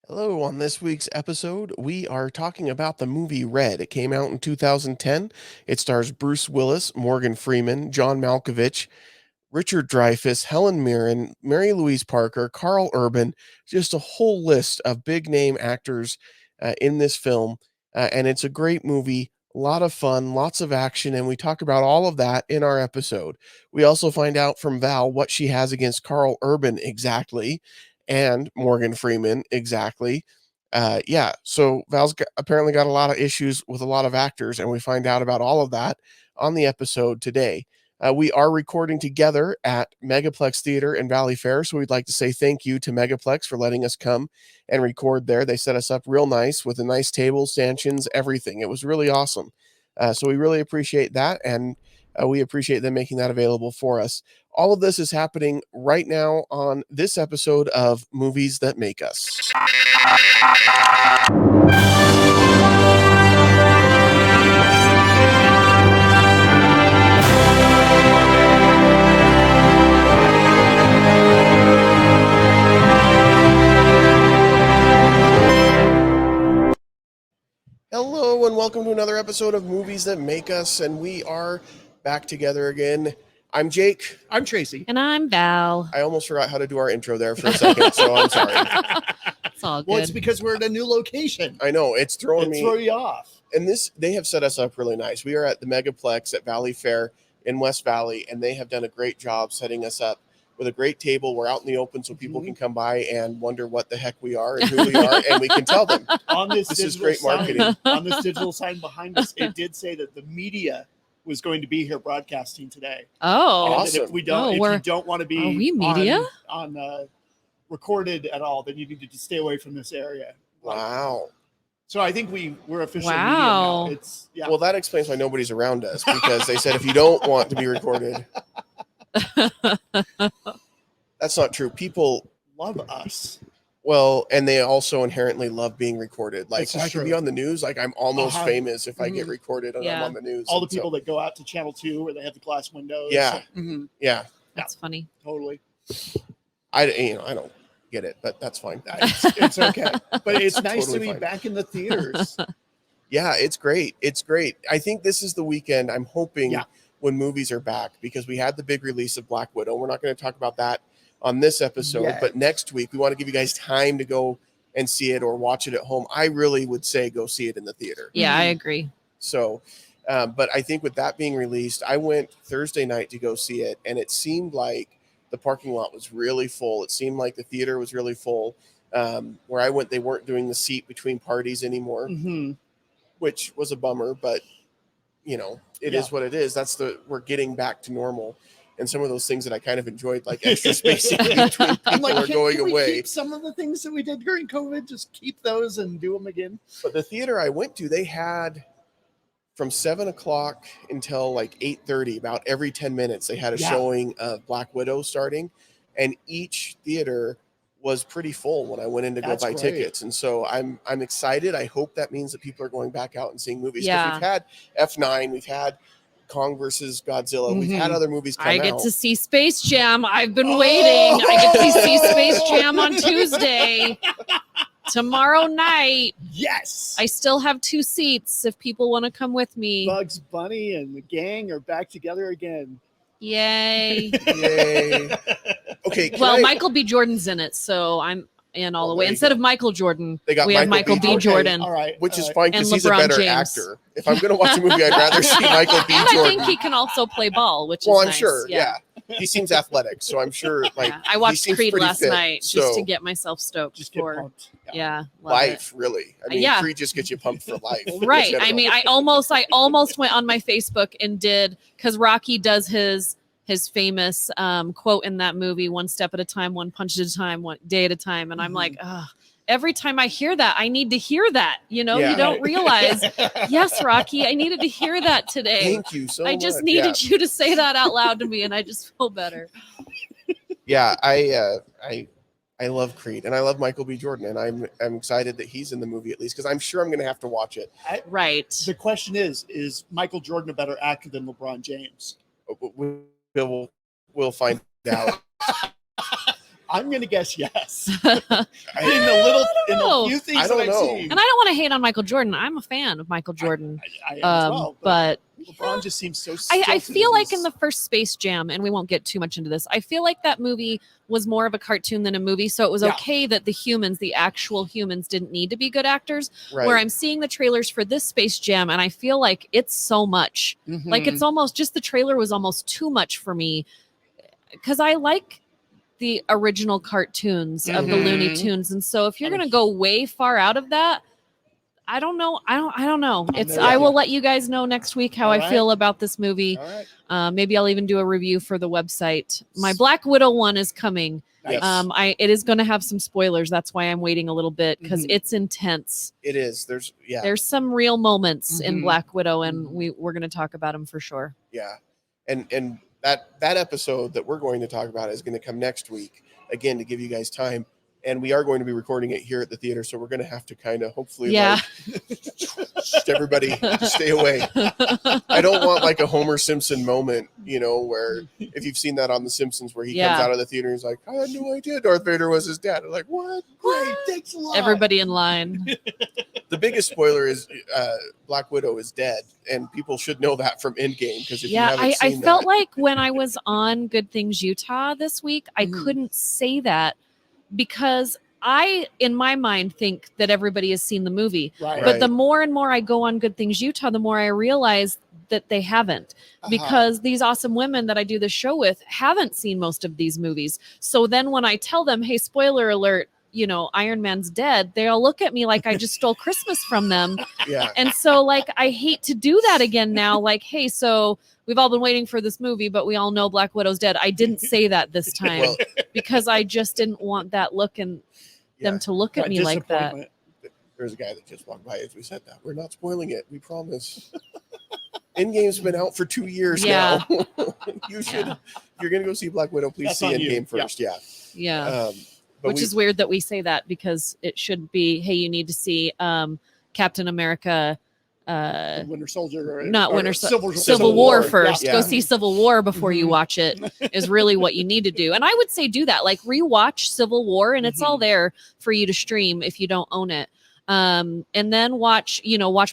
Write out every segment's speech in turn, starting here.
Hello, on this week's episode, we are talking about the movie Red. It came out in 2010. It stars Bruce Willis, Morgan Freeman, John Malkovich, Richard Dreyfuss, Hellen Mirren, Mary-Louise-Parker, Karl Urban, just a whole list of big name actors in this film. And it's a great movie, a lot of fun, lots of action, and we talk about all of that in our episode. We also find out from Val what she has against Karl Urban exactly and Morgan Freeman exactly. So apparently got a lot of issues with a lot of actors, and we find out about all of that on the episode today. We are recording together at Megaplex Theater in Valley Fair, so we'd like to say thank you to Megaplex for letting us come and record there. They set us up real nice with a nice table, stanchions, everything. It was really awesome. So we really appreciate that, and we appreciate them making that available for us. All of this is happening right now on this episode of Movies That Make Us. Hello, and welcome to another episode of Movies That Make Us, and we are back together again. I'm Jake. I'm Tracy. And I'm Val. I almost forgot how to do our intro there for a second, so I'm sorry. It's all good. Well, it's because we're at a new location. I know, it's throwing me. Throw you off. And they have set us up really nice. We are at the Megaplex at Valley Fair in West Valley, and they have done a great job setting us up with a great table. We're out in the open so people can come by and wonder what the heck we are and who we are, and we can tell them. This is great marketing. On this digital sign behind us, it did say that the media was going to be here broadcasting today. Oh, Awesome. If you don't want to be Are we media? on recorded at all, then you need to stay away from this area. Wow. So I think we're officially Wow. media now. Well, that explains why nobody's around us, because they said if you don't want to be recorded. That's not true. People love us. Well, and they also inherently love being recorded. Like, This is I can be true. on the news. Like, I'm almost famous if I get recorded and I'm Yeah. on the news. All the And so- people that go out to Channel 2 where they have the glass windows. Yeah. Mhm. Yeah, that's funny. Totally. I don't get it, but that's fine. It's okay. But it's nice totally to be fine. back in the theaters. Yeah, it's great. It's great. I think this is the weekend I'm hoping Yeah. when movies are back, because we had the big release of Black Widow. We're not going to talk about that on this episode, Yeah. but next week we want to give you guys time to go and see it or watch it at home. I really would say go see it in the theater. Yeah, I agree. So, but I think with that being released, I went Thursday night to go see it, and it seemed like the parking lot was really full. It seemed like the theater was really full. Where I went, they weren't doing the seat between parties anymore, which was a bummer, but it is what it is. We're getting back to normal. And some of those things that I kind of enjoyed, like extra spacing between people, I'm like, are going can we away. keep some of the things that we did during COVID, just keep those and do them again. But the theater I went to, they had from 7:00 until like 8:30, about every 10 minutes, they had a showing of Black Widow starting, and each theater was pretty full when I went in to That's go buy great. tickets. And so I'm excited. I hope that means that people are going back out and seeing movies. 'Cause Yeah. we've had F9, we've had Kong versus Godzilla, we've had other movies come I get out. to see Space Jam. I've been waiting. I get to see Space Jam on Tuesday. Tomorrow night. Yes. I still have 2 seats if people want to come with me. Bugs Bunny and the gang are back together again. Yay. Yay. Okay. Well, Michael B. Jordan's in it, so I'm in all the way. there you Instead go. of Michael Jordan, They got we have Michael Michael B. B. Jordan. All right. which is all right. fine because And he's a LeBron better James. actor. If I'm going to watch a movie, I'd rather see Michael B. And Jordan. I think he can also play ball, which Well, is I'm nice. sure. Yeah. He seems athletic, so I'm sure. Like Yeah. I he watched seems Creed pretty last fit, night just so to get myself stoked Just get for pumped. love life, really. I mean, Yeah. Creed just gets you pumped for life. in Right. I general. mean, I almost went on my Facebook and did, because Rocky does his famous quote in that movie, "One step at a time, one punch at a time, one day at a time." And I'm like, every time I hear that, I need to hear that. You Yeah. don't realize, yes, Rocky, I needed to hear that today. Thank you so much. I just needed you to say that out loud to me, and I just feel better. Yeah, I love Creed, and I love Michael B. Jordan, and I'm excited that he's in the movie at least, because I'm sure I'm going to have to watch it. Right. The question is Michael Jordan a better actor than LeBron James? We'll find out. I'm going to guess yes. I- in the few things I don't that I've know. seen. And I don't want to hate on Michael Jordan. I'm a fan of Michael Jordan. I am as well. But LeBron just seems so I stilted feel like in his- the first Space Jam, and we won't get too much into this, I feel like that movie was more of a cartoon than a movie. So it was Yeah. okay that the humans, the actual humans, didn't need to be good actors. Right. Where I'm seeing the trailers for this Space Jam, and I feel like it's so much. Mhm. Like it's almost just the trailer was almost too much for me. Because I like the original cartoons of the Looney Mhm. Tunes. And so if you're going to go way far out of that, I don't know. I don't know. It's. I will let you guys know next week how All I right. feel about this movie. All right. Maybe I'll even do a review for the website. My Black Widow one is coming. Yes. It is going to have some spoilers. That's why I'm waiting a little bit because Mhm. it's intense. It is. There's some real moments in Mhm. Black Widow, and we're going to talk about them for sure. Yeah. And that episode that we're going to talk about is going to come next week, again, to give you guys time. And we are going to be recording it here at the theater, so we're going to have to kind of hopefully Yeah. just everybody stay away. I don't want like a Homer Simpson moment, where if you've seen that on The Simpsons, where he comes Yeah. out of the theater and he's like, I had no idea Darth Vader was his dad. I'm like, what? Great. Thanks a lot. Everybody in line. The biggest spoiler is Black Widow is dead, and people should know that from Endgame, because if you Yeah, haven't I seen felt that, like when I was on Good Things Utah this week, I Mhm. couldn't say that because I, in my mind, think that everybody has seen the movie. Right. But the more and more I go on Good Things Utah, the more I realize that they haven't, because these awesome women that I do the show with haven't seen most of these movies. So then when I tell them, hey, spoiler alert, Iron Man's dead, they'll look at me like I just stole Christmas from them. yeah, And so, like, I hate to do that again now. Like, hey, so we've all been waiting for this movie, but we all know Black Widow's dead. I didn't say that this time well, because I just didn't want that look and yeah. them to look at That me like that. disappointment. There's a guy that just walked by as we said that. We're not spoiling it. We promise. Endgame's been out for 2 years Yeah. now. You should, if you're going to go see Black Widow, please That's see on you. Endgame first. Yeah. Yeah. But Which is weird that we say that because it should be, hey, you need to see Captain America. Winter Soldier. Not Winter Civil Civil War War. first. Yeah. Go see Civil War before you Mhm. watch it is really what you need to do. And I would say do that. Like rewatch Civil War, and it's all there for you to stream if you don't own it. And then watch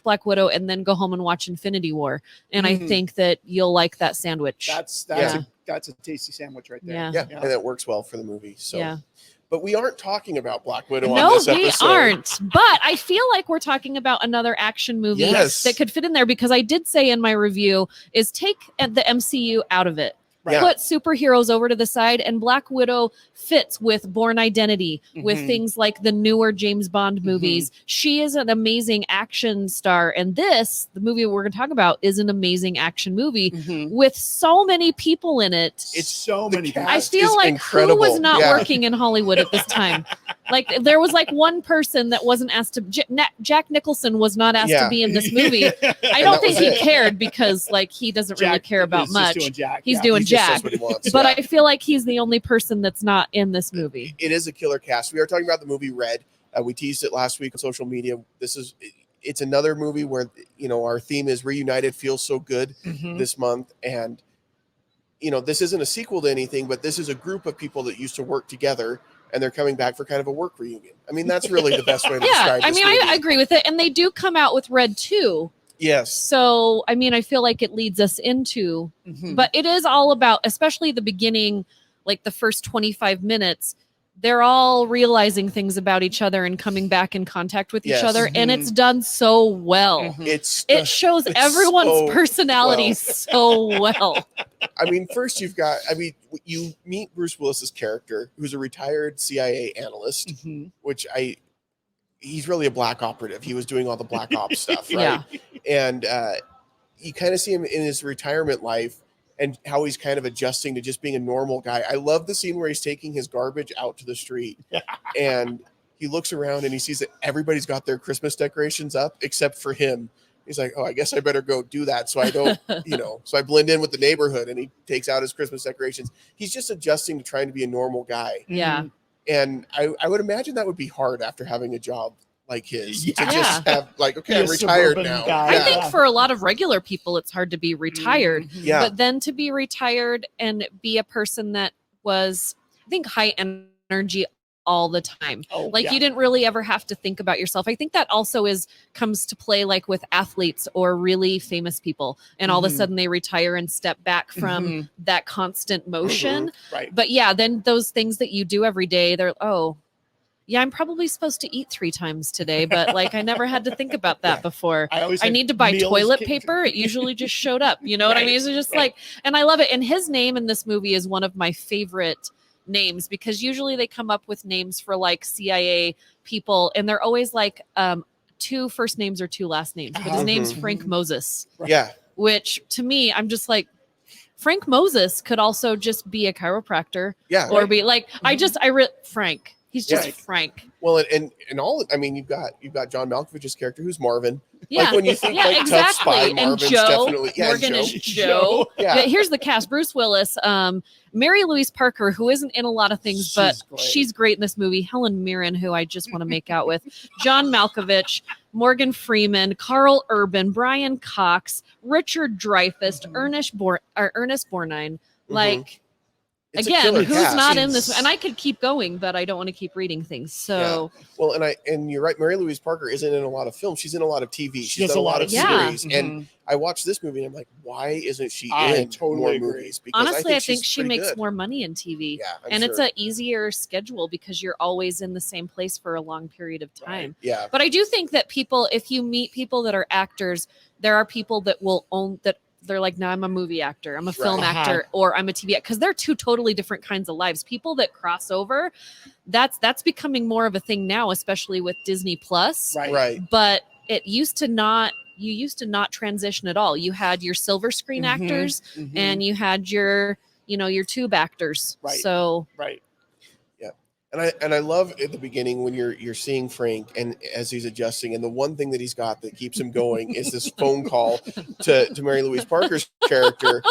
Black Widow, and then go home and watch Infinity War. And I Mhm. think that you'll like that sandwich. That's Yeah. that's a tasty sandwich right there. Yeah. yeah, Yeah. and it works well for the movie. So, Yeah. but we aren't talking about Black Widow on No, this we episode. aren't. But I feel like we're talking about another action movie Yes. that could fit in there, because I did say in my review is take the MCU out of it. Right. Put superheroes over to the side, and Black Widow fits with Bourne Identity, with Mhm. things like the newer James Bond movies. She is an amazing action star, and the movie we're going to talk about, is an amazing action movie Mhm. with so many people in it. It's so the many. cast I people. feel is like incredible. who was not Yeah. working in Hollywood at this time? Like there was like one person that wasn't asked to. Jack Nicholson was not asked Yeah. to be in this movie. I And don't that think was he it. cared because like he doesn't really Jack care about is just much. doing Jack. He's Yeah. doing He just Jack. says what he wants. But yeah. I feel like he's the only person that's not in this movie. It is a killer cast. We are talking about the movie Red. We teased it last week on social media. It's another movie where our theme is Reunited feels so good Mhm. this month, and this isn't a sequel to anything, but this is a group of people that used to work together, and they're coming back for kind of a work reunion. I mean, that's really the best way to Yeah, describe I this mean, movie. I agree with it, and they do come out with Red too. Yes. So I mean, I feel like it leads us into. Mhm. But it is all about, especially the beginning, like the first 25 minutes, they're all realizing things about each other and coming back in contact with Yes. each other. And Mhm. it's done so well. Mhm. It's Shows it's everyone's so personality well. so well. I mean, first you meet Bruce Willis's character, who's a retired CIA analyst, Mhm. which he's really a black operative. He was doing all the black ops stuff, right? Yeah. And you kind of see him in his retirement life and how he's kind of adjusting to just being a normal guy. I love the scene where he's taking his garbage out to the street and he looks around and he sees that everybody's got their Christmas decorations up except for him. He's like, oh, I guess I better go do that. So I don't, so I blend in with the neighborhood, and he takes out his Christmas decorations. He's just adjusting to trying to be a normal guy. Yeah. And I would imagine that would be hard after having a job like his to Yeah. just have like, okay, Be a I'm retired suburban now. guy. I Yeah. think for a lot of regular people, it's hard to be retired. Mhm. Yeah. But then to be retired and be a person that was, I think, high energy all the time. Oh, Like you didn't really ever have to think about yourself. I think that also comes to play like with athletes or really famous people, and all of a sudden they retire and step back from that constant motion. Right. But yeah, then those things that you do every day, they're, oh yeah, I'm probably supposed to eat 3 times today, but like I never had to think about that before. I need to buy toilet paper. It usually just showed up. You know what I mean? It's just like, and I love it. And his name in this movie is one of my favorite names, because usually they come up with names for like CIA people, and they're always like 2 first names or 2 last names. But his name's Frank Moses. Yeah. Which to me, I'm just like, Frank Moses could also just be a chiropractor. Yeah. Or be like, Frank. He's just Frank. Well, and all, I mean, you've got John Malkovich's character, who's Marvin. Yeah. Like when you think like tough spy, Marvin's definitely Morgan is Joe. Yeah. But here's the cast: Bruce Willis, Mary-Louise-Parker, who isn't in a lot of things, but she's great in this movie. Hellen Mirren, who I just want to make out with. John Malkovich, Morgan Freeman, Karl Urban, Brian Cox, Richard Dreyfuss, Ernest Borgnine. Like. It's again, who's cast. Not in this? And I could keep going, but I don't want to keep reading things. So, well, and you're right. Mary-Louise-Parker isn't in a lot of films. She's in a lot of TV. She's done a lot of series. And I watched this movie and I'm like, why isn't she in more movies? Because honestly, I think she makes more money in TV. Yeah, and it's an easier schedule because you're always in the same place for a long period of time. Right. Yeah. But I do think that people, if you meet people that are actors, there are people that will own that. They're like, no, I'm a movie actor, I'm a film actor, or I'm a TV actor, because they're 2 totally different kinds of lives. People that cross over, that's becoming more of a thing now, especially with Disney Plus. Right. But it used to not. You used to not transition at all. You had your silver screen actors, and you had your tube actors. Right. So And I love at the beginning when you're seeing Frank and as he's adjusting, and the one thing that he's got that keeps him going is this phone call to Mary-Louise-Parker's character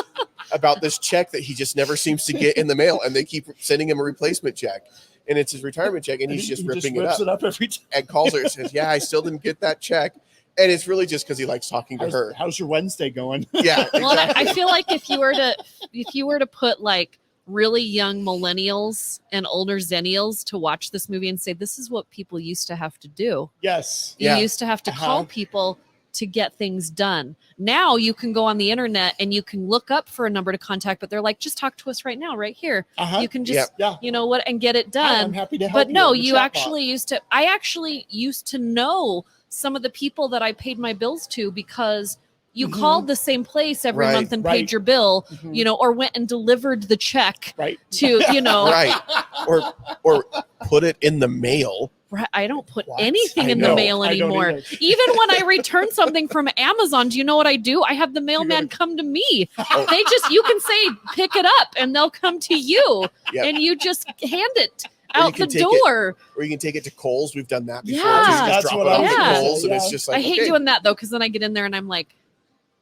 about this check that he just never seems to get in the mail, and they keep sending him a replacement check, and it's his retirement check, and he's just ripping it up every time. And calls her and says, "Yeah, I still didn't get that check." And it's really just because he likes talking to her. How's your Wednesday going? Yeah, exactly. Well, I feel like if you were to put like really young millennials and older zennials to watch this movie and say, this is what people used to have to do. Yes. You used to have to call people to get things done. Now you can go on the internet and you can look up for a number to contact, but they're like, just talk to us right now, right here. You can just, and get it done. I'm happy to help but you. No, you actually I actually used to know some of the people that I paid my bills to because you called the same place every month and paid your bill, or went and delivered the check to, right. Or put it in the mail. Right. I don't put anything in the mail anymore. Even when I return something from Amazon, do you know what I do? I have the mailman come to me. You can say, pick it up, and they'll come to you, and you just hand it out the door. Or you can take it to Kohl's. We've done that before. Yeah. That's what I do. Kohl's, and it's just like, I hate doing that though, because then I get in there and I'm like,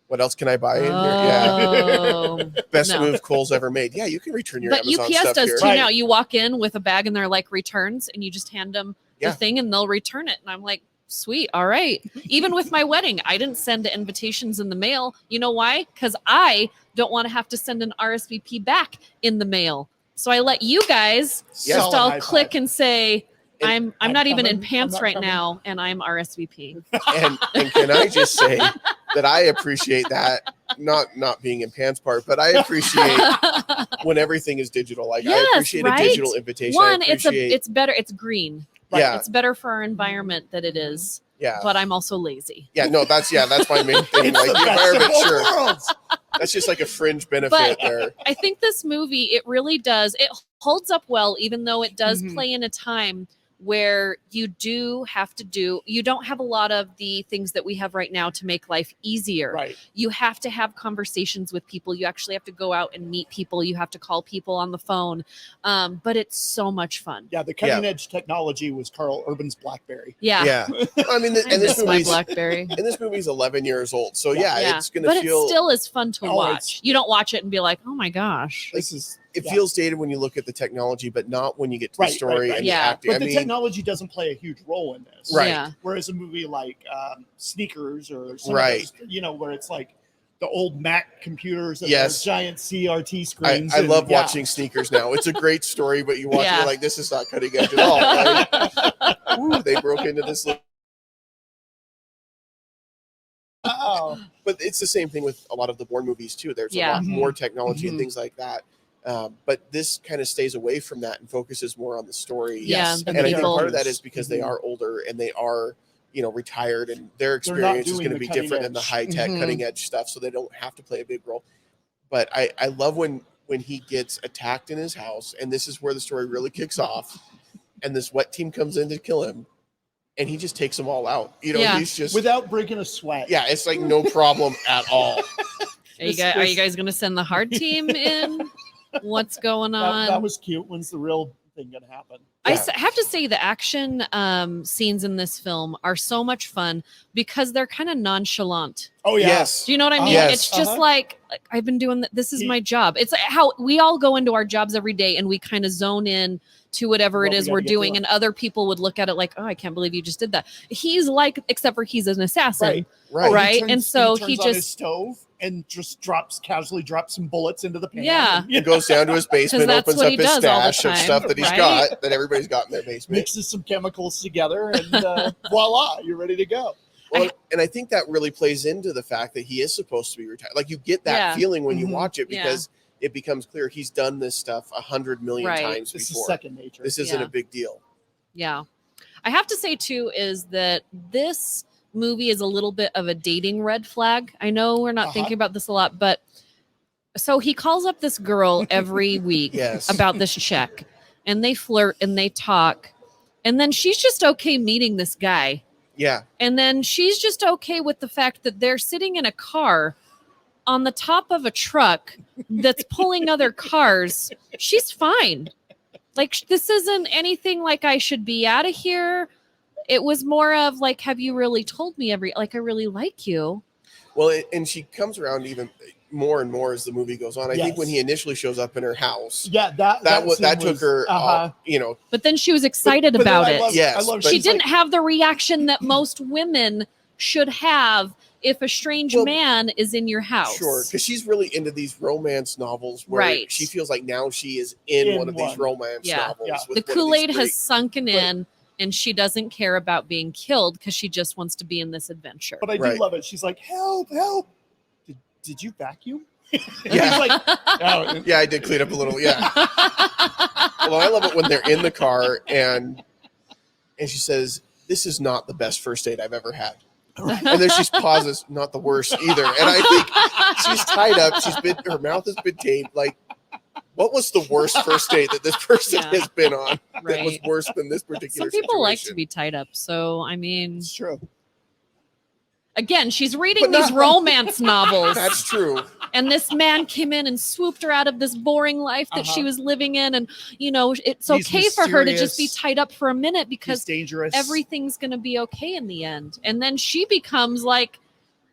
what else can I buy in here? Yeah. Best move Kohl's ever made. Yeah, you can return your Amazon UPS stuff does here. too now. You walk in with a bag and they're like returns, and you just hand them the thing and they'll return it. And I'm like, sweet. All right. Even with my wedding, I didn't send invitations in the mail. You know why? Because I don't want to have to send an RSVP back in the mail. So I let you guys just all click and say, I'm not even in pants right now, and I'm RSVP. And can I just say that I appreciate that, not being in pants part, but I appreciate when everything is digital. Like I appreciate a digital invitation. One, it's better. It's green. Yeah. It's better for our environment that it is. Yeah. But I'm also lazy. Yeah, no, that's my main thing. Like the environment, sure. That's just like a fringe benefit there. I think this movie, it really does. It holds up well, even though it does play in a time where you don't have a lot of the things that we have right now to make life easier. Right. You have to have conversations with people. You actually have to go out and meet people. You have to call people on the phone. But it's so much fun. Yeah, the cutting edge technology was Karl Urban's BlackBerry. Yeah. Yeah. I mean, and this movie's BlackBerry. And this movie's 11 years old. So it's going to feel. But it still is fun to watch. You don't watch it and be like, oh my gosh. It feels dated when you look at the technology, but not when you get to the story and the acting. But the technology doesn't play a huge role in this. Right. Yeah. Whereas a movie like Sneakers or some of those, where it's like the old Mac computers and Yes. the giant CRT screens. I and, love yeah. watching Sneakers now. It's a great story, but you watch it, Yeah. you're like, this is not cutting edge at all. Like, ooh, they broke into this. Oh, But it's the same thing with a lot of the Bourne movies too. There's Yeah. a lot Mhm. more technology and Mhm. things like that. But this kind of stays away from that and focuses more on the story. Yeah, Yes. the And I think people. part of that is because they Mhm. are older and they are, retired, and their They're not experience is doing going to the be cutting different than the edge. high tech Mhm. cutting edge stuff, so they don't have to play a big role. But I love when he gets attacked in his house, and this is where the story really kicks off, and this wet team comes in to kill him, and he just takes them all out. Yeah. He's just without breaking a sweat. yeah, it's like no problem at all. Are you guys going to send the hard team in? What's going on? That was cute. When's the real thing gonna happen? I Yeah. have to say the action scenes in this film are so much fun because they're kind of nonchalant. Oh yeah. Yes. Do you know what I mean? Yes. It's just Uh-huh. like I've been doing this is my job. It's like how we all go into our jobs every day and we kind of zone in to whatever What it we is gotta we're get doing, through. and other people would look at it like, oh, I can't believe you just did that. He's like, except for he's an assassin. Right. Right. Right. And so he he turns on his just- stove and just casually drops some bullets into the pan. Yeah. and, He goes down to his basement, that's opens what up he his does all the stash of time, stuff that he's right? got, that everybody's got in their basement. mixes some chemicals together, and voila, you're ready to go. Well, and I think that really plays into the fact that he is supposed to be retired. Like, you get that Yeah. feeling when you Mhm. watch it, Yeah. because it becomes clear he's done this stuff 100 million Right. times This before. is second nature. This isn't Yeah. a big deal. Yeah. I have to say too is that this movie is a little bit of a dating red flag. I know we're not Uh-huh. thinking about this a lot, but so he calls up this girl every week Yes. about this check, and they flirt and they talk, and then she's just okay meeting this guy. Yeah. And then she's just okay with the fact that they're sitting in a car on the top of a truck that's pulling other cars. She's fine. Like, this isn't anything like I should be out of here. It was more of like, have you really told me I really like you? Well, and she comes around even more and more as the movie goes on. I think Yes. when he initially shows up in her house, Yeah, that scene took was- her, uh-huh. But then she was excited But then about I it. love- Yes, I love but She she's didn't like, have the reaction that most women should have if a strange Well, man is in your house. sure, because she's really into these romance novels where Right. she feels like now she is in one of these one. romance Yeah. novels. Yeah. with The one of these Kool-Aid great- has sunken but- in, and she doesn't care about being killed because she just wants to be in this adventure. But I do Right. love it. She's like, help. Did you vacuum? And Yeah. he's like, oh, Yeah, I did clean up a little. Yeah. Well, I love it when they're in the car and she says, "This is not the best first date I've ever had." And then she pauses, "Not the worst either." And I think she's tied up. Her mouth has been taped. Like, what was the worst first date that this person Yeah. has been on that was Right. worse than this particular Some people like to situation? be tied up. So, I mean, it's true. again, she's reading But not- these romance novels. That's true. And this man came in and swooped her out of this boring life that she Uh-huh. was living in. And, it's He's okay for her to just be mysterious. tied up for a minute He's because dangerous. everything's going to be okay in the end. And then she becomes like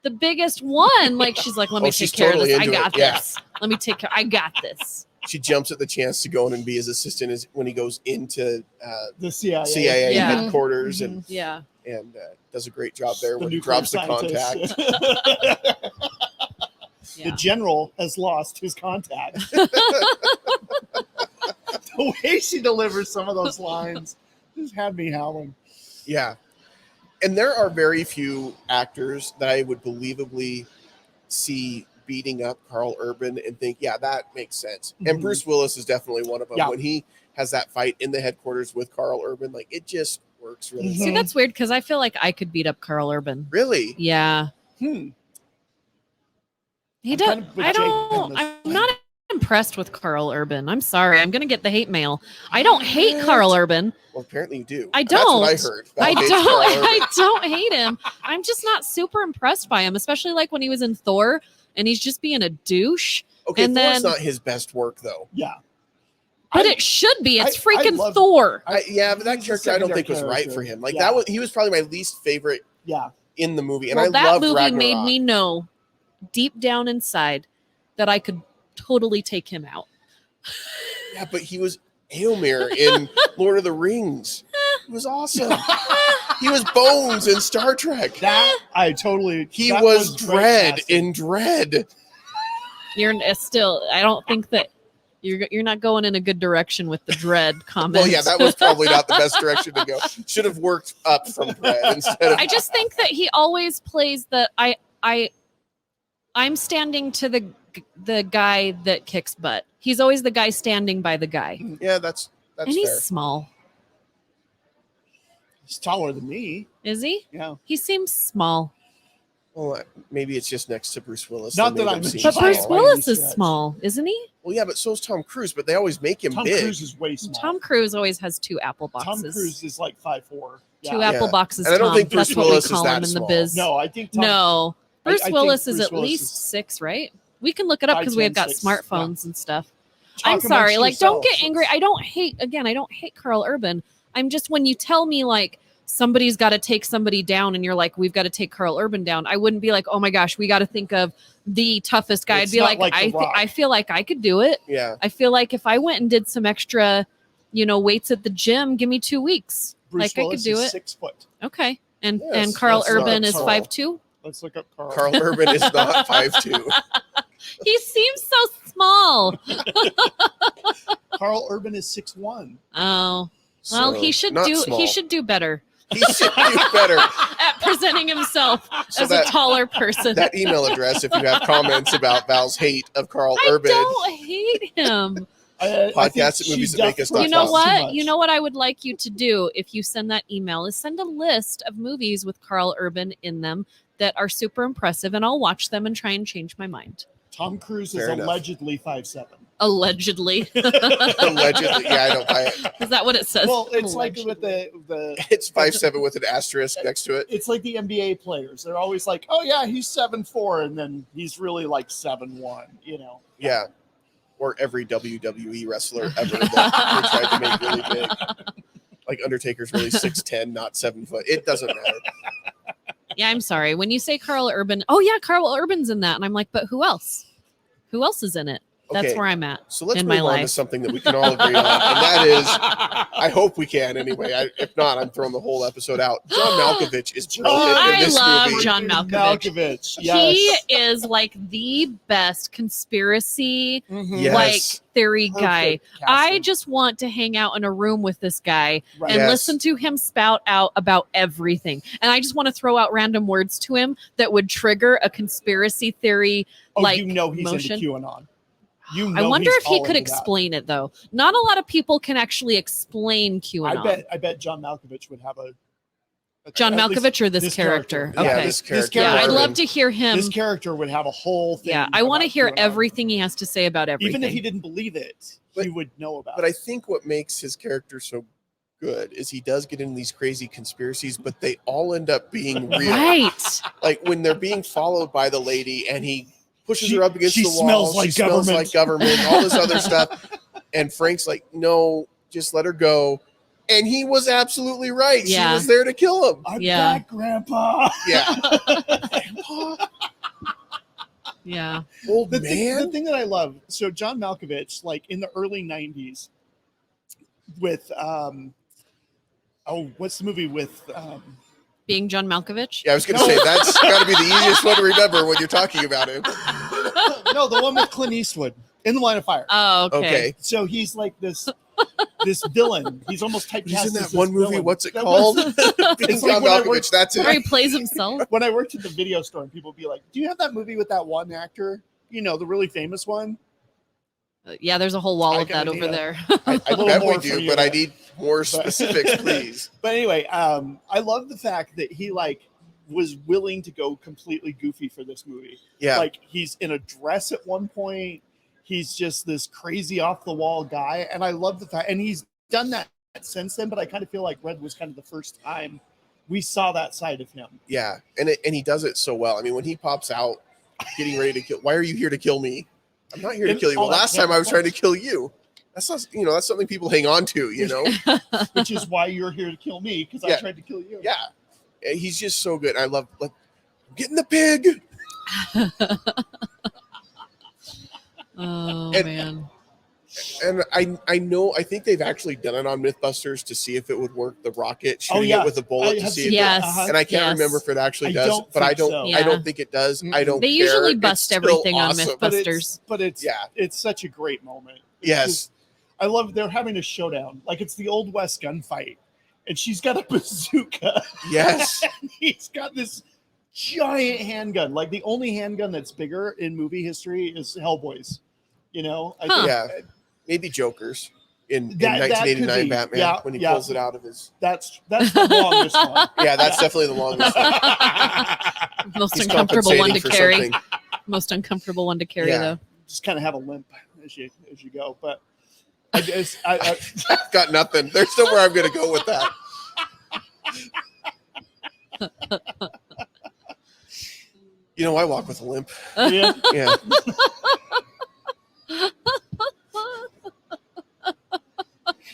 the biggest one. Like, she's like, let me Oh, she's take care totally of this. I into it. got Yeah. this. Let me take care. I got this. She jumps at the chance to go in and be his assistant when he goes into the CIA. CIA Yeah. headquarters Yeah. and does a great job there The when he nuclear drops the contact. scientist. Yeah. The general has lost his contact. The way she delivers some of those lines just had me howling. Yeah. And there are very few actors that I would believably see beating up Karl Urban and think, yeah, that makes sense. And Mhm. Bruce Willis is definitely one of them. Yeah. When he has that fight in the headquarters with Karl Urban, like, it just works really Mhm. See, well. that's weird because I feel like I could beat up Karl Urban. Really? Yeah. Hmm. He I'm does. kind of with I Jake don't. on this. I'm not impressed with Karl Urban. I'm sorry. I'm gonna get the hate mail. I don't hate Karl Urban. Well, apparently you do. I That's what I don't. heard. I Validates don't. Karl Urban. I don't hate him. I'm just not super impressed by him, especially like when he was in Thor and he's just being a douche. Okay, and Thor's then- not his best work, though. Yeah. But I- it should be. It's I freaking love- Thor. Yeah, but that He's a character I don't secondary think was right for character. him. Like, Yeah. he was probably my least favorite Yeah. in the movie. And Well, I that love movie Ragnarok. made me know deep down inside that I could totally take him out. Yeah, but he was Eomer in Lord of the Rings. It was awesome. He was Bones in Star Trek. That I totally. He that was great Dread casting. in Dread. You're still. I don't think that you're not going in a good direction with the Dread comment. Well, yeah, that was probably not the best direction to go. Should have worked up from Dread instead of. I just think that he always plays the I'm standing to the guy that kicks butt. He's always the guy standing by the guy. Yeah, that's And he's fair. small. He's taller than me. Is he? Yeah. He seems small. Well, maybe it's just next to Bruce Willis. Not made that him I'm seem But small. Bruce small. Willis is Stretch. small, isn't he? Well, yeah, but so is Tom Cruise. But they always make him Tom big. Cruise is way small. Tom Cruise always has two apple boxes. Tom Cruise is like 5'4". Yeah. Two apple Yeah. boxes. And I don't Tom. think Bruce That's what Willis we is call that him in the small. biz. No, I think Tom, No. Bruce I think Willis is Bruce at Willis least is 6, right? We can look it up because we have got 5'10", 6", smartphones and stuff. Talk I'm sorry. amongst Don't get yourselves. angry. I don't hate Karl Urban. I'm just, when you tell me like somebody's got to take somebody down and you're like, we've got to take Karl Urban down, I wouldn't be like, oh my gosh, we got to think of the toughest guy. It's I'd be not like, like The Rock. I feel like I could do it. Yeah. I feel like if I went and did some extra, weights at the gym, give me 2 weeks. Bruce like Willis I could do is it. 6 foot. Okay. And Yes, Karl that's not Urban is tall. 5'2". Let's look up Carl. Carl Urban is not 5'2". He seems so small. Carl Urban is 6'1". Oh. Well, So, he should not do small. he should do better He should do better. at presenting himself So as that- a taller person. That email address, if you have comments about Val's hate of Carl I Urban, don't hate him. I Podcast think at she movies that make us definitely You know Too what? You know what I would like you to do if you send that email is send a list of movies with Karl Urban in them that are super impressive, and I'll watch them and try and change my mind. Tom Cruise is Fair enough. allegedly 5'7". Allegedly. allegedly, yeah, I don't buy it. Is that what it says? Well, it's like Allegedly. with the It's 5'7" with an asterisk next to it. it's like the NBA players. They're always like, oh yeah, he's 7'4", and then he's really like 7'1", you know. Yeah. Or every WWE wrestler ever that they tried to make really big. Like Undertaker's really 6'10", not 7 foot. It doesn't matter. Yeah, I'm sorry. When you say Karl Urban, oh yeah, Karl Urban's in that, and I'm like, but who else? Who else is in it? That's Okay. where I'm at. So let's in move my on to life. something that we can all agree on. And that is, I hope we can anyway. If not, I'm throwing the whole episode out. John Malkovich is brilliant in I this love movie. John Malkovich. Yes. He is like the best conspiracy Mhm. Yes. like theory guy. Perfect I casting. just want to hang out in a room with this guy Right. and Yes. listen to him spout out about everything. And I just want to throw out random words to him that would trigger a conspiracy theory. Oh, like you know he's motion. into QAnon. You I know wonder he's if he all could into that. explain it though. Not a lot of people can actually explain QAnon. I bet John Malkovich would have a John at least Malkovich or this this character? character. Yeah, Okay. this character. Yeah, I'd character. love to hear him. This character would have a whole thing. Yeah, I want to about hear QAnon. everything he has to say about everything. Even if he didn't believe it, he would know about But it. I think what makes his character so good is he does get into these crazy conspiracies, but they all end up being real. Right. Like when they're being followed by the lady and he pushes She- her up against she the wall. smells like she smells government. like government, all this other stuff. And Frank's like, no, just let her go. And he was absolutely right. Yeah. She was there to kill him. I'm Yeah. back, Grandpa. Yeah. Grandpa, Yeah. old The man. thing that I love, so John Malkovich, like in the early 90s with what's the movie with Being John Malkovich. Yeah, I was going to say, that's got to be the easiest one to remember when you're talking about him. no, the one with Clint Eastwood in The Line of Fire. Oh, okay. Okay. So he's like this villain. He's almost typecast He's in as that this one movie. villain. What's it That called? was- Being It's like John when I Malkovich. worked- That's Where he it. plays himself. When I worked at the video store, and people would be like, "Do you have that movie with that one actor? You know, the really famous one." Yeah, there's a whole wall I of that gotta over need a- there. I little bet we more for do, you but I there. need more specifics, please. But anyway, I love the fact that he like was willing to go completely goofy for this movie. Yeah. Like he's in a dress at one point. He's just this crazy off the wall guy, and I love the fact. And he's done that since then. But I kind of feel like Red was kind of the first time we saw that side of him. Yeah, and he does it so well. I mean, when he pops out, getting ready to kill. Why are you here to kill me? I'm not here to And kill you. Well, all that last time I was camera trying to kill you. That's not, that's something people hang on to. Which is why you're here to kill me because Yeah. I tried to kill you. Yeah, and he's just so good. I love. Like, I'm getting the pig. Oh And- man. And I think they've actually done it on Mythbusters to see if it would work. The rocket shooting yeah. it with a bullet I to have see seen if Yes. that. and I can't Yes. remember if it actually I does, don't but I think don't so. Yeah. I don't think it does. I don't They care. usually It's bust still everything on awesome. Mythbusters. But it's Yeah. it's such a great moment. It's Yes. just- I love they're having a showdown. Like it's the Old West gunfight. And she's got a bazooka. Yes. And he's got this giant handgun. Like the only handgun that's bigger in movie history is Hellboy's. You know? I Huh. Yeah. Maybe Joker's in That could 1989 be. Batman Yeah, when he yeah. pulls it out of his. That's the longest one. Yeah, that's definitely the longest one. Most He's uncomfortable one to compensating for carry. something. Most uncomfortable one to carry, Yeah. though. Just kind of have a limp as you go. But I just I've got nothing. There's nowhere I'm going to go with that. You know, I walk with a limp. yeah. Yeah.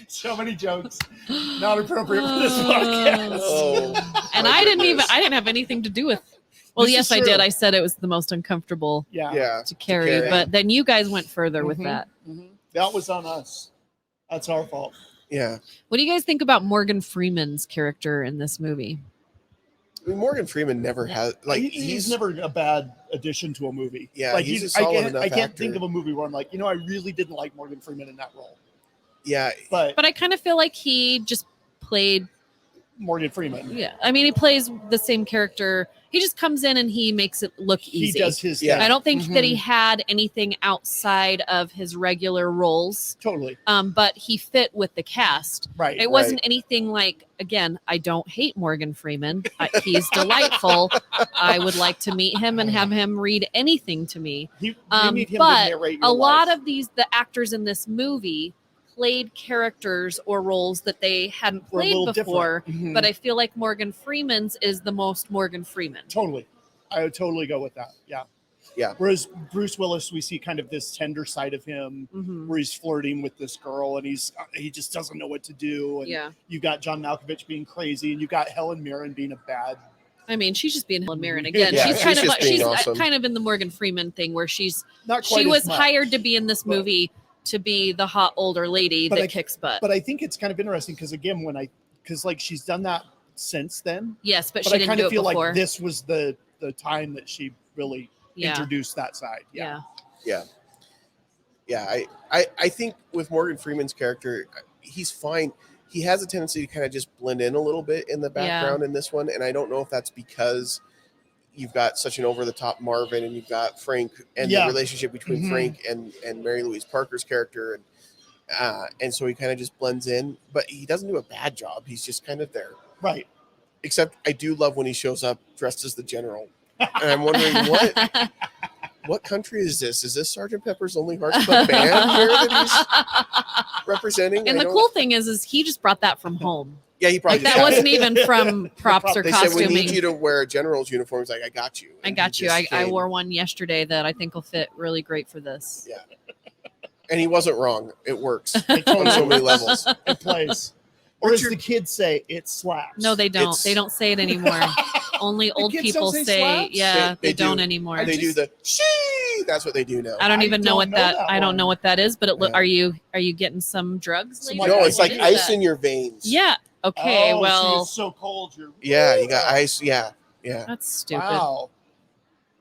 So many jokes. Not appropriate for this podcast. Oh, And my I didn't goodness. have anything to do with. Well, This yes, is I true. did. I said it was the most uncomfortable Yeah. Yeah. to carry, carry. but then you guys went further with Mhm. that. Mhm. That was on us. That's our fault. Yeah. What do you guys think about Morgan Freeman's character in this movie? I mean, Morgan Freeman never has He's never a bad addition to a movie. Yeah, like he's a solid enough I can't actor. think of a movie where I'm like, you know, I really didn't like Morgan Freeman in that role. Yeah. But But I kind of feel like he just played. Morgan Freeman, Yeah, I mean, he plays the same character. He just comes in and he makes it look he easy. does his Yeah. thing. I don't think that Mhm. he had anything outside of his regular roles, Totally but he fit with the cast. right. It wasn't anything like, again, I don't hate Morgan Freeman. He's delightful. I would like to meet him and have him read anything to me. We need him but to narrate your A lot life. of the actors in this movie played characters or roles that they hadn't Were a played little before. different. Mhm. But I feel like Morgan Freeman's is the most Morgan Freeman. Totally, I would totally go with that. Yeah, Yeah. Whereas Bruce Willis, we see kind of this tender side of him, Mhm. where he's flirting with this girl, and he just doesn't know what to do. And Yeah. you got John Malkovich being crazy, and you got Hellen Mirren being a bad. I mean, she's just being Helen Mirren again. Yeah, she's she's kind of just being she's awesome. kind of in the Morgan Freeman thing where Not quite she as was much. hired to be in this But- movie to be the hot older lady But that I- kicks butt. But I think it's kind of interesting because again, because like she's done that since then, Yes, but but she I didn't kind do of it feel before. like this was the time that she really yeah. introduced that side. Yeah. Yeah. I think with Morgan Freeman's character, he's fine. He has a tendency to kind of just blend in a little bit in the background in this one. And I don't know if that's because you've got such an over-the-top Marvin and you've got Frank and Yeah. the relationship between Mhm. Frank and Mary-Louise-Parker's character. And so he kind of just blends in, but he doesn't do a bad job. He's just kind of there. Right. Except I do love when he shows up dressed as the general. And I'm wondering what country is this? Is this Sergeant Pepper's Lonely Hearts Club Band here that he's representing? And I the don't- cool thing is he just brought that from home. yeah, he probably Like just that had wasn't it. even from props or They said we costuming. need you to wear a general's uniform. He's like, I got you. I And got he you. just I came. wore one yesterday that I think will fit really great for this. Yeah. And he wasn't wrong. It works It on totally so many works. levels. It plays. Or as Richard- the kids say, it slaps. No, they don't. It's- They don't say it anymore. Only old kids people don't say say, slaps? yeah, They they, don't do. anymore. They do the she. That's what they do now. I don't I even know don't what know that. that I don't one. know what that is. But it Yeah. are you getting some drugs? Some lady? like No, it's What like is ice that? in your veins. Yeah. Okay. Oh, so well, it's so cold. You're Yeah, you got ice. Yeah. Yeah. that's stupid. Wow,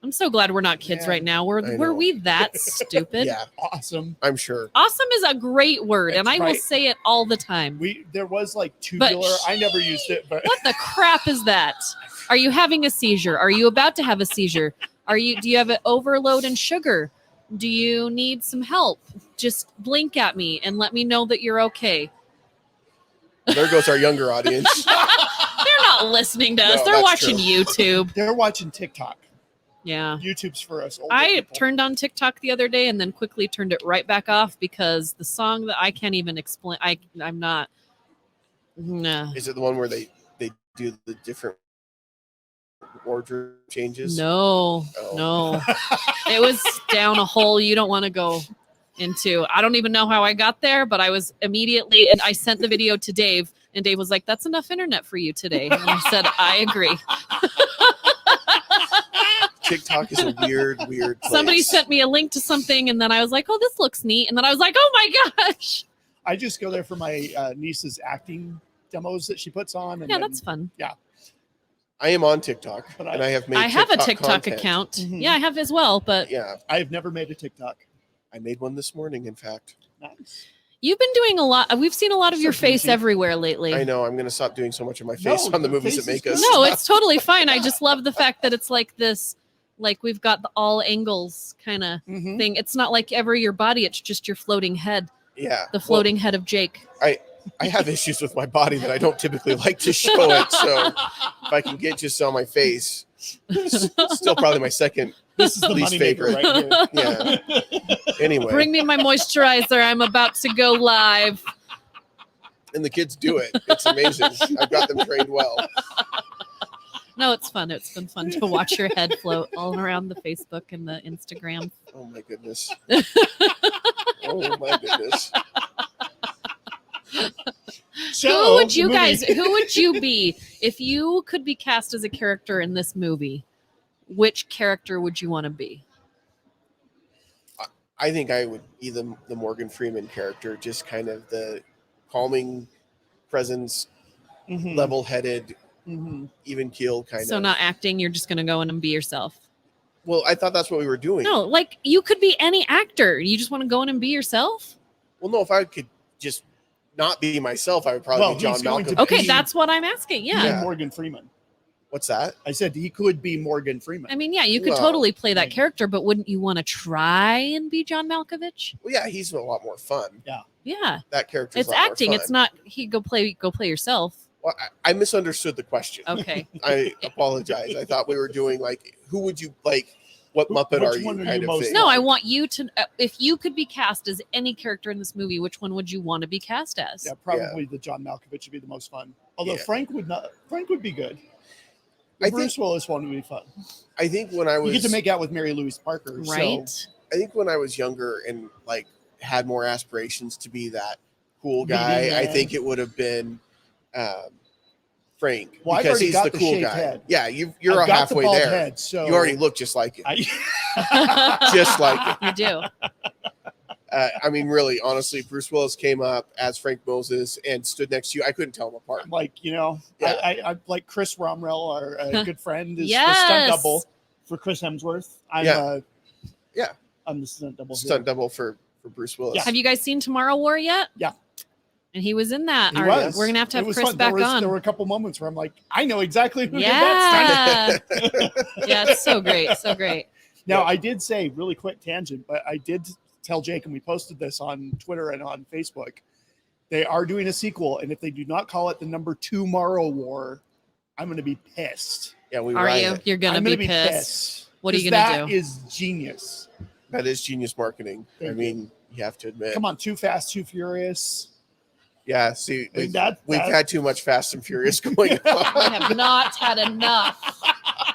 I'm so glad we're not kids Man, right now. Were I were know. we that stupid? Yeah. awesome. I'm sure. Awesome is a great word, and That's I will right. say it all the time. There was like But tubular. I never used it, but What the crap is that? Are you having a seizure? Are you about to have a seizure? Do you have an overload in sugar? Do you need some help? Just blink at me and let me know that you're okay. There goes our younger audience. They're not listening to us. No, They're that's watching true. YouTube. they're watching TikTok. Yeah. YouTube's for us. older I people. turned on TikTok the other day and then quickly turned it right back off because the song that I can't even explain. I'm not. Nah. Is it the one where they do the different wardrobe changes? No, Oh. no. It was down a hole you don't want to go into. I don't even know how I got there, but I was immediately, and I sent the video to Dave, and Dave was like, "That's enough internet for you today." And I said, "I agree." TikTok is a weird place. Somebody sent me a link to something, and then I was like, "Oh, this looks neat," and then I was like, "Oh my gosh!" I just go there for my niece's acting demos that she puts on. And Yeah, then, that's fun. I am on TikTok, But and I have made. I have a TikTok content. account. Mhm. Yeah, I have as well. But Yeah, I have never made a TikTok. I made one this morning. In fact, Nice. you've been doing a lot. We've seen a lot of So your face bougie. everywhere lately. I know I'm going to stop doing so much of my No, face on the your movies face that make is us. good. No, it's totally fine. I just love the fact that it's like this, like we've got the all angles kind of Mhm. thing. It's not like ever your body. It's just your floating head, Yeah, the floating head of Jake. I have issues with my body that I don't typically like to show it. So if I can get just on my face, still probably my second. This is the Least moneymaker favorite. right here. Yeah. Anyway, Bring me my moisturizer. I'm about to go live. and the kids do it. It's amazing. I've got them trained well. No, it's fun. It's been fun to watch your head float all around the Facebook and the Instagram. Oh my goodness. Oh my goodness. So, Who would you the movie- guys? Who would you be if you could be cast as a character in this movie? Which character would you want to be? I think I would be the Morgan Freeman character, just kind of the calming presence, Mhm. level-headed, Mhm. even keel kind So of. not acting. You're just gonna go in and be yourself. Well, I thought that's what we were doing. No, like you could be any actor. You just want to go in and be yourself. Well, no, if I could just not be myself, I would probably Well, be John he's going to Malkovich. Okay, Be- that's what I'm asking. Yeah. Yeah. Morgan Freeman. What's that? I said he could be Morgan Freeman. I mean, yeah, you could Well, totally play that right. character, but wouldn't you want to try and be John Malkovich? Well, yeah, he's a lot more fun. Yeah, That character. it's acting. It's not. Go play yourself. Well, I misunderstood the question. Okay. I apologize. I thought we were doing like, who would you like? What Muppet Which are you? one are Kind you of most thing. No, I want you to. If you could be cast as any character in this movie, which one would you want to be cast as? yeah, probably the John Malkovich would be the most fun. Although Yeah. Frank would not. Frank would be good. I The Bruce Willis one would be fun. I think when I You was, get to make out with Mary-Louise-Parker, Right. So I think when I was younger and like had more aspirations to be that cool Leading guy, I man. think it would have been Frank Well, I've because already he's got the the cool shaved guy. head. Yeah, you're I've got the halfway bald there. head, so You already look just like him. I, Just like You do. I mean, really, honestly, Bruce Willis came up as Frank Moses and stood next to you. I couldn't tell him apart. I'm like, Yeah. I like Chris Romrell, our good friend, is the Yes. stunt double for Chris Hemsworth. I'm Yeah. I'm the stunt double. here. Stunt double for Bruce Willis. Yeah. Have you guys seen Tomorrow War yet? Yeah. And he was in that. He All right, was. we're gonna have to It have was Chris fun. back There on. were a couple moments where I'm like, I know exactly who did that stunt. Yeah. Yeah, it's so great. So great. Now, Yeah. I did say, really quick tangent, but I did tell Jake, and we posted this on Twitter and on Facebook, they are doing a sequel, and if they do not call it the number 2 Morrow War, I'm going to be pissed. Yeah, we Are you? riot. You're gonna I'm be gonna pissed. What are you 'Cause gonna That do? is genius. That is genius marketing. Thank I you. mean, you have to admit. Come on, Too Fast, Too Furious. Yeah, see, I mean, that- we've that- had too much Fast and Furious going I on. have not had enough.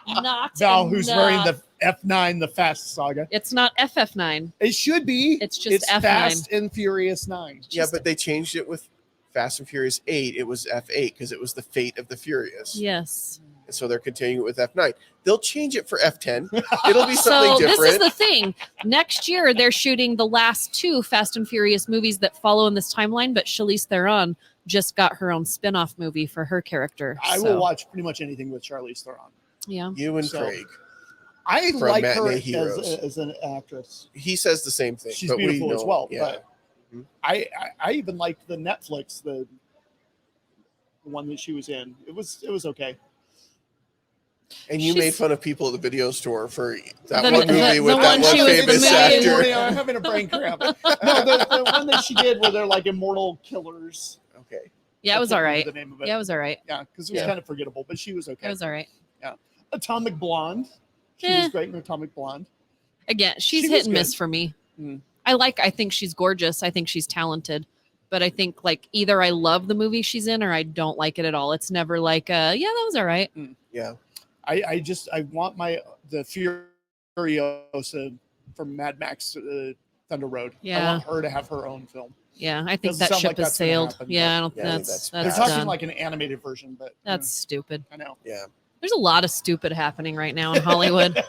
Not Val, who's wearing enough. the F9, the Fast Saga. It's not FF9. It should be. It's just F9. Fast and Furious 9. Yeah, but they changed it with Fast and Furious 8. It was F8 because it was the fate of the Furious. Yes. And so they're continuing it with F9. They'll change it for F10. It'll be something So different. this is the thing. Next year they're shooting the last 2 Fast and Furious movies that follow in this timeline, but Charlize Theron just got her own spin-off movie for her character. I So, will watch pretty much anything with Charlize Theron. Yeah. You and So- Craig. I From like her Matinee Heroes. as an actress. He says the same thing. She's but we beautiful as know- well. Yeah. But Mhm. I even liked the Netflix, the one that she was in. It was okay. And you She's- made fun of people at the video store for that The- one movie the with one that one she was- the famous movie- actor. I'm having a brain cramp. No, the one that she did where they're like immortal killers. Okay. Yeah, it I was can't all remember right. The name of it. Yeah, it was all right. Yeah, because it was Yeah. kind of forgettable, but she was okay. It was all right. Atomic Blonde. She Eh. was great in Atomic Blonde. Again, she's She hit was and miss good. for me. Mm. I think she's gorgeous. I think she's talented. But I think like either I love the movie she's in or I don't like it at all. It's never like yeah, that was all right. Yeah. I want the Furiosa from Mad Max Thunder Road. I Yeah. want her to have her own film. Yeah, I think Doesn't that sound ship like has that's gonna sailed. happen, Yeah, I don't Yeah, I think that's that's They're talking done. like an animated version, but That's stupid. I know. Yeah. There's a lot of stupid happening right now in Hollywood.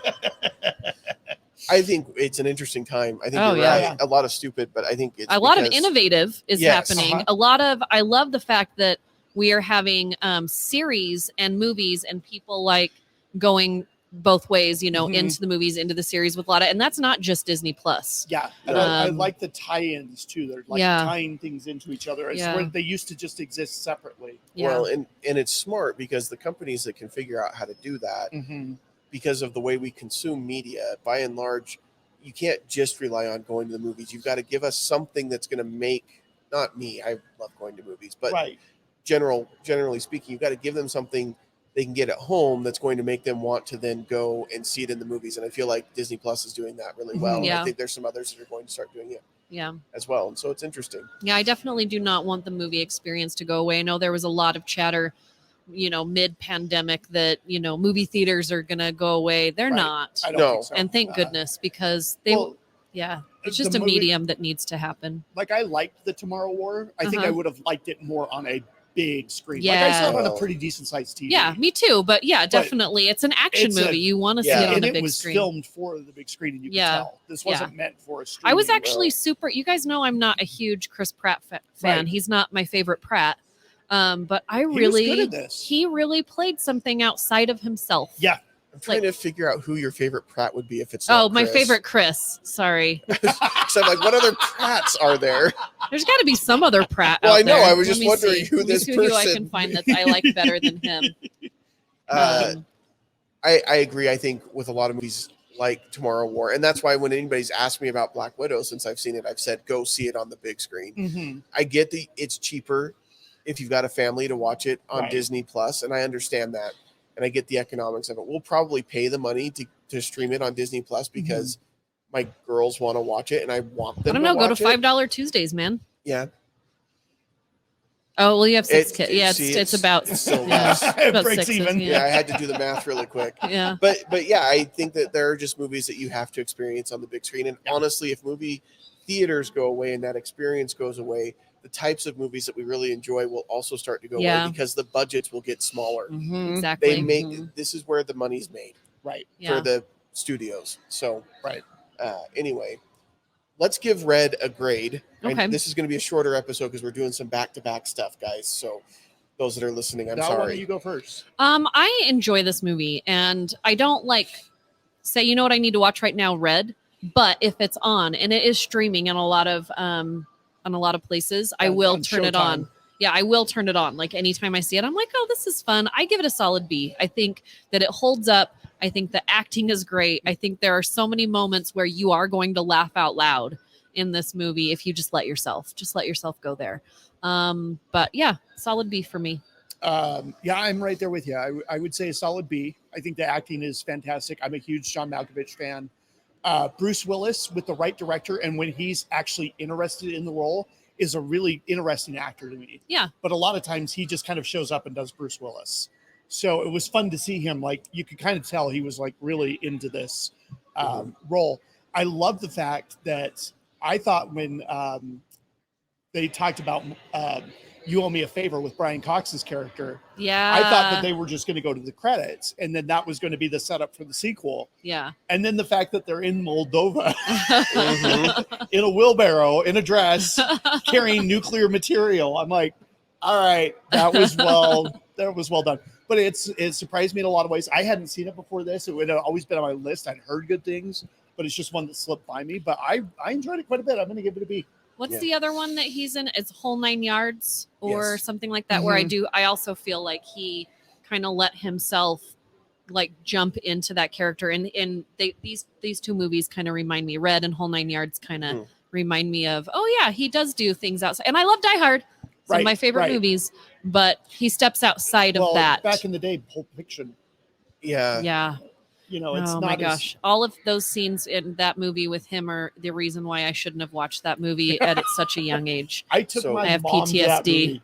I think it's an interesting time. I think Oh, you're yeah. right. A lot of stupid, but I think it's A lot of because- innovative is Yes. happening. A lot of, I love the fact that we are having series and movies and people like going both ways, you know, Mhm. into the movies, into the series with a lot of, and that's not just Disney Plus. Yeah, and I Um, like the tie-ins too. They're like Yeah. tying things into each other. It's Yeah. where they used to just exist separately. Yeah. Well, and it's smart because the companies that can figure out how to do that, Mm-hmm. because of the way we consume media, by and large, you can't just rely on going to the movies. You've got to give us something that's going to make, not me, I love going to movies, but Right. generally speaking, you've got to give them something they can get at home that's going to make them want to then go and see it in the movies. And I feel like Disney Plus is doing that really well. Mhm. And Yeah. I think there's some others that are going to start doing it Yeah. as well. And so it's interesting. Yeah. I definitely do not want the movie experience to go away. I know there was a lot of chatter, you know, mid pandemic that, you know, movie theaters are going to go away. They're Right. not. I don't No. think so. And thank goodness, because they, Well, yeah, it's the just a movie- medium that needs to happen. like I liked the Tomorrow War. I think I Uh-huh. would have liked it more on a big screen. Like Yeah. I saw it on a Well, pretty decent sized TV. Yeah, me too. But yeah, definitely. It's an action it's a- movie. You want to see Yeah. it on and a it big was screen. filmed for the big screen, and you Yeah. can tell this wasn't meant for a stream. I was actually super. You guys know I'm not a huge Chris Pratt fan. Right. He's not my favorite Pratt. But I He was really, good at this. he really played something outside of himself. Yeah. I'm trying Like- to figure out who your favorite Pratt would be if it's Oh, not my Chris. favorite Chris. Sorry. So I'm like, what other Pratts are there? There's got to be some other Pratt. Well, out I know. there. I was Let just me wondering see. who Let me this see who I person- can find that I like better than him. Um, I agree. I think with a lot of movies like Tomorrow War, and that's why when anybody's asked me about Black Widow since I've seen it, I've said go see it on the big screen. Mhm. I get it's cheaper if you've got a family to watch it on Right. Disney Plus, and I understand that, and I get the economics of it. We'll probably pay the money to stream it on Disney Plus because my girls want to watch it, and I want I them. don't know. Go to watch it. $5 Tuesdays, man. Yeah, Oh, well, you have six It- kids. Yeah, see, it's about. it's still yeah, less. It about breaks sixes, even. yeah. I had to do the math really quick. Yeah. But yeah, I think that there are just movies that you have to experience on the big screen. And honestly, if movie theaters go away and that experience goes away, the types of movies that we really enjoy will also start to go Yeah. away because the budgets will get smaller. Mhm. Exactly. They make Mhm. this is where the money's made Right. Yeah. for the studios. So Right. Anyway, let's give Red a grade. Okay. This is going to be a shorter episode because we're doing some back-to-back stuff, guys. So those that are listening, I'm Now, why don't sorry. you go first? I enjoy this movie, and I don't like say, you know what I need to watch right now, Red. But if it's on, and it is streaming in a lot of places, I will On turn it Showtime. on. Yeah, I will turn it on. Like anytime I see it, I'm like, oh, this is fun. I give it a solid B. I think that it holds up. I think the acting is great. I think there are so many moments where you are going to laugh out loud in this movie if you just let yourself go there. But yeah, solid B for me. Yeah, I'm right there with you. I would say a solid B. I think the acting is fantastic. I'm a huge John Malkovich fan. Bruce Willis, with the right director, and when he's actually interested in the role, is a really interesting actor to me. Yeah. But a lot of times he just kind of shows up and does Bruce Willis. So it was fun to see him. Like you could kind of tell he was like really into this role. I love the fact that I thought when they talked about You Owe Me a Favor with Brian Cox's character, Yeah. I thought that they were just going to go to the credits and then that was going to be the setup for the sequel. Yeah. And then the fact that they're in Moldova Mhm. in a wheelbarrow, in a dress, carrying nuclear material. I'm like, all right, that was well done. But it surprised me in a lot of ways. I hadn't seen it before this. It had always been on my list. I'd heard good things, but it's just one that slipped by me. But I enjoyed it quite a bit. I'm going to give it a B. What's Yeah. the other one that he's in? It's Whole 9 Yards or Yes. something like that, where I also feel like he kind of let himself like jump into that character. And these two movies kind of remind me, Red and Whole 9 Yards kind of remind me of, oh yeah, he does do things outside. And I love Die Hard. It's one of my favorite movies, but he steps outside of that. Back in the day, Pulp Fiction, Yeah. Yeah. you know, it's Oh not my as- gosh. All of those scenes in that movie with him are the reason why I shouldn't have watched that movie at such a young age. I took So- my I have mom to that PTSD. movie.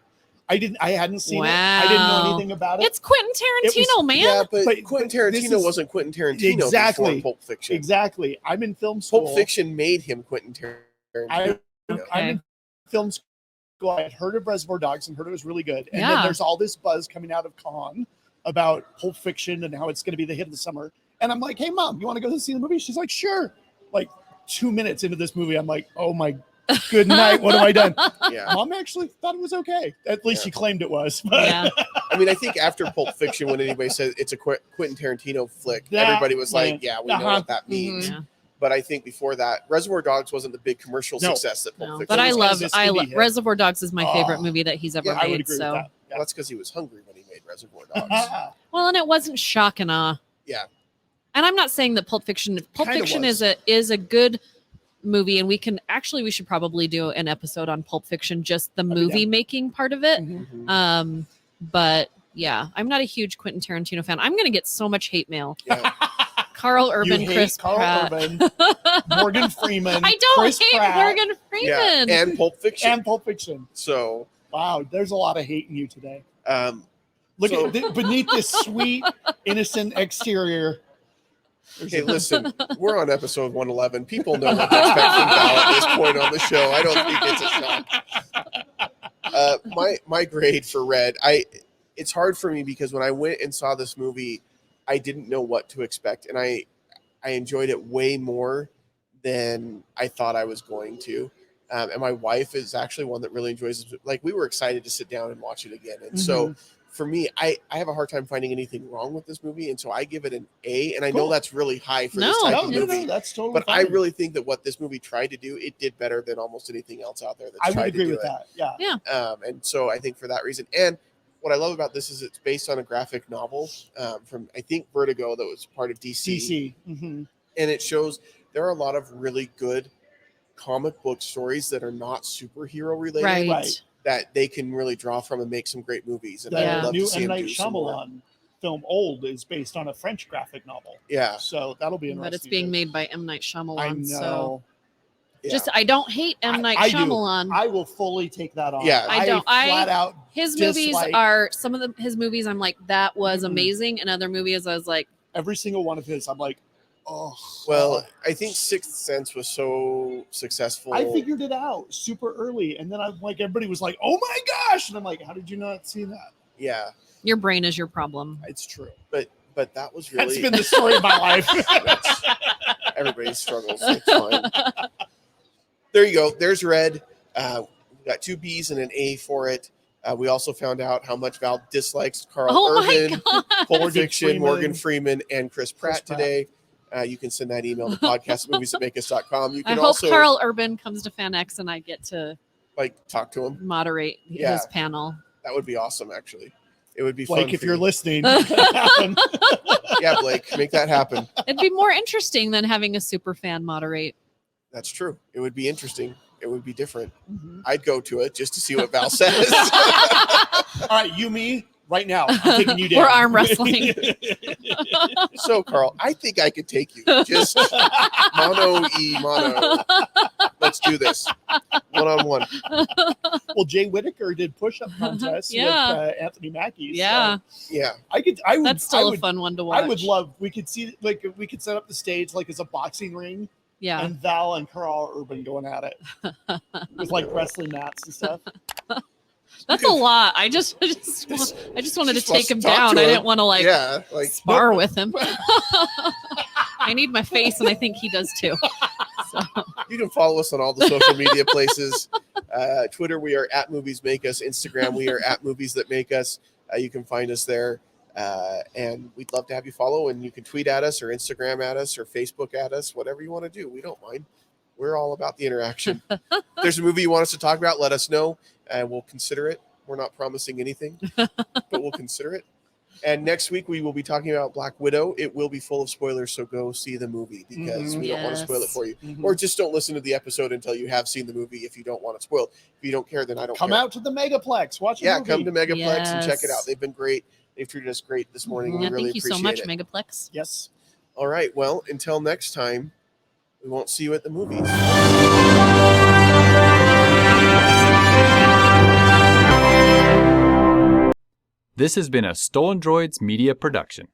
I hadn't seen it. I didn't know Wow. anything about it. It's Quentin Tarantino, man. Yeah, but But Quentin this Tarantino is- wasn't Quentin Tarantino Exactly. before Pulp Fiction. Exactly. I'm in film school. Pulp Fiction made him Quentin Tarantino. I'm in film school. I had heard of Reservoir Dogs and heard it was really good. And Yeah. then there's all this buzz coming out of Khan about Pulp Fiction and how it's going to be the hit of the summer. And I'm like, hey, Mom, you want to go see the movie? She's like, sure. Like 2 minutes into this movie, I'm like, oh my good night. What have I done? Yeah. Mom actually thought it was okay. At least she claimed it was. But Yeah. I mean, I think after Pulp Fiction, when anybody says it's a Quentin Tarantino flick, everybody was like, yeah, we know what that means. Yeah. But I think before that, Reservoir Dogs wasn't the big commercial success that Pulp Fiction But was. I love Reservoir Dogs is my favorite movie that he's ever I would made. agree So with that. Well, that's because he was hungry when he made Reservoir Dogs. well, and it wasn't shock and awe. Yeah. And I'm not saying that Pulp Fiction is a good movie, and we should probably do an episode on Pulp Fiction, just the movie making part of it. Mm-hmm. But yeah, I'm not a huge Quentin Tarantino fan. I'm gonna get so much hate mail. Yeah. Karl Urban, You hate Chris Karl Pratt. Urban, Morgan Freeman. I don't Chris hate Pratt, Morgan Yeah. Freeman. And Pulp Fiction. and Pulp Fiction. So, Wow, there's a lot of hate in you today. Look So- at beneath this sweet, innocent exterior. hey, listen, we're on episode 111. People know what to expect from Val at this point on the show. I don't think it's a shock. My grade for Red, it's hard for me because when I went and saw this movie, I didn't know what to expect, and I enjoyed it way more than I thought I was going to. And my wife is actually one that really enjoys it. Like, we were excited to sit down and watch it again. And so for me, I have a hard time finding anything wrong with this movie. And so I give it an A. And I know that's really high for this type of movie. That's totally But fine. I really think that what this movie tried to do, it did better than almost anything else out there. I would agree with that. Yeah. And so I think for that reason, and what I love about this is it's based on a graphic novel from, I think, Vertigo, that was part of DC. Mm-hmm. And it shows there are a lot of really good comic book stories that are not superhero related, Right. that they can really draw from and make some great movies. And The I would love new to see M. them Night do some more. Shyamalan film Old is based on a French graphic novel. Yeah. So that'll be interesting. But it's being made by M. Night Shyamalan. I know. So Yeah. I don't hate M. Night I do. Shyamalan. I will fully take that on. Yeah. I don't. flat out. His dislike- movies are some of his movies. I'm like, that was Mhm. amazing, and other movies I was like, Every single one of his, I'm like, oh. Well, I think Sixth Sense was so successful. I figured it out super early, and then I'm like, everybody was like, "Oh my gosh!" And I'm like, "How did you not see that?" Yeah, your brain is your problem. It's true. but that was really That's been the story of my life. everybody struggles. So it's fine. There you go. There's Red. We got 2 B's and an A for it. We also found out how much Val dislikes Karl Oh my Urban, god! Pulp Morgan Fiction, Freeman. Morgan Freeman, and Chris Pratt today. You can send that email to podcast@moviesthatmakeus.com. You I can hope also Karl Urban comes to Fan X and I get to talk to him. moderate Yeah. his panel. That would be awesome, actually. It would be fun. Blake, if for you're you. listening, Yeah, Blake, make that happen. It'd be more interesting than having a super fan moderate. That's true. It would be interesting. It would be different. Mhm. I'd go to it just to see what Val says. All right, you, me, right now. I'm taking you down. We're arm wrestling. So, Carl, I think I could take you. Just mono. Let's do this. One-on-one. Well, Jay Whitaker did push-up contest Yeah. with Anthony Mackie. Yeah, Yeah. I would. that's still I would, a fun one to watch. I would love. We could see we could set up the stage like as a boxing ring, Yeah, and Val and Karl Urban going at it with like wrestling mats and stuff. that's a lot. I just wanted Just to wants take to him talk down. to I him. didn't want to Yeah. spar with him. I need my face, and I think he does too. So. You can follow us on all the social media places. Twitter, we are at Movies Make Us. Instagram, we are at Movies That Make Us. You can find us there. And we'd love to have you follow. And you can tweet at us or Instagram at us or Facebook at us, whatever you want to do. We don't mind. We're all about the interaction. If there's a movie you want us to talk about, let us know, and we'll consider it. We're not promising anything, but we'll consider it. And next week, we will be talking about Black Widow. It will be full of spoilers, so go see the movie because we don't want to spoil it for you. Mhm. Or just don't listen to the episode until you have seen the movie if you don't want it spoiled. If you don't care, then I don't Come care. out to the Megaplex. Watch a Yeah, movie. come to Megaplex and check it Yes. out. They've been great. They've treated us great this morning. We Yeah, really thank you so appreciate much, it. Megaplex. Yes. All right. Well, until next time, we won't see you at the movies. This has been a Stolen Droids Media production.